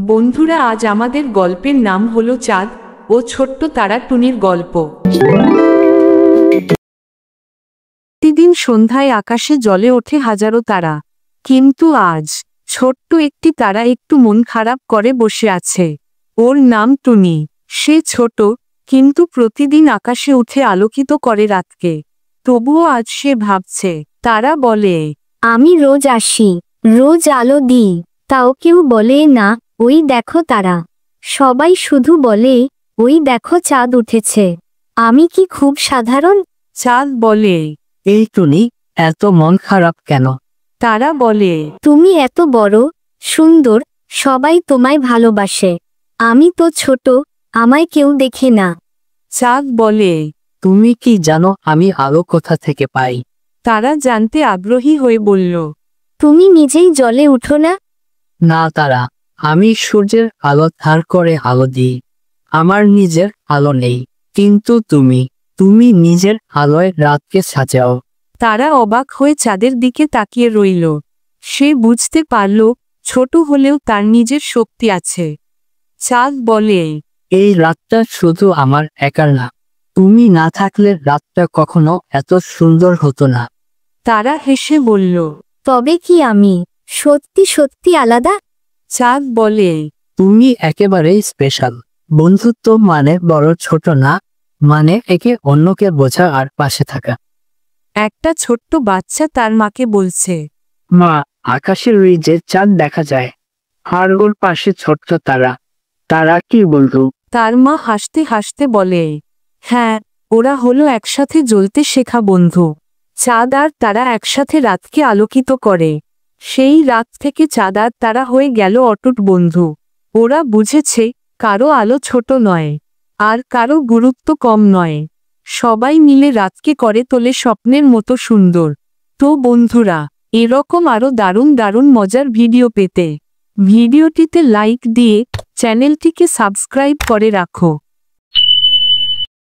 বন্ধুরা, আজ আমাদের গল্পের নাম হলো চাঁদ ও ছোট্ট তারা টুনির গল্প। প্রতিদিন সন্ধ্যায় আকাশে জ্বলে ওঠে হাজারো তারা, কিন্তু আজ ছোট্ট একটি তারা একটু মন খারাপ করে বসে আছে। ওর নাম টুনি। সে ছোট, কিন্তু প্রতিদিন আকাশে উঠে আলোকিত করে রাতকে। তবুও আজ সে ভাবছে। তারা বলে, আমি রোজ আসি, রোজ আলো দিই, তাও কেউ বলে না ওই দেখো তারা। সবাই শুধু বলে ওই দেখো চাঁদ উঠেছে। আমি কি খুব সাধারণ? চাঁদ বলে, এই টুনি, এত মন খারাপ কেন? তারা বলে, তুমি এত বড়, সুন্দর, সবাই তোমায় ভালোবাসে। আমি তো ছোট, আমায় কেউ দেখে না। চাঁদ বলে, তুমি কি জানো আমি আলো কোথা থেকে পাই? তারা জানতে আগ্রহী হয়ে বলল, তুমি নিজেই জলে উঠো না? না তারা, আমি সূর্যের আলো ধার করে আলো দিই। আমার নিজের আলো নেই। কিন্তু তুমি নিজের আলোয় রাতকে সাজাও। তারা অবাক হয়ে চাঁদের দিকে তাকিয়ে রইল। সে বুঝতে পারল, ছোট হলেও তার নিজের শক্তি আছে। চাঁদ বলে, এই রাতটা শুধু আমার একার না। তুমি না থাকলে রাতটা কখনো এত সুন্দর হতো না। তারা হেসে বলল, তবে কি আমি সত্যি সত্যি আলাদা? চাঁদ বলে, তুমি একেবারেই স্পেশাল। বন্ধুত্ব মানে বড় ছোট না, মানে একে অন্যকে বোঝা আর পাশে থাকা। একটা ছোট্ট বাচ্চা তার মাকে বলছে, মা, আকাশের ওই যে চাঁদ দেখা যায়, আর ওর পাশে ছোট্ট তারা, তারা কি বলতো? তার মা হাসতে হাসতে বলে, হ্যাঁ, ওরা হলো একসাথে জ্বলতে শেখা বন্ধু। চাঁদ আর তারা একসাথে রাতকে আলোকিত করে। সেই রাত থেকে চাঁদ আর তারা হয়ে গেল অটুট বন্ধু। ওরা বুঝেছে, কারো আলো ছোট নয়, আর কারো গুরুত্ব কম নয়। সবাই মিলে রাতকে করে তোলে স্বপ্নের মতো সুন্দর। তো বন্ধুরা, এরকম আরো দারুণ দারুণ মজার ভিডিও পেতে ভিডিওটিতে লাইক দিয়ে চ্যানেলটিকে সাবস্ক্রাইব করে রাখো।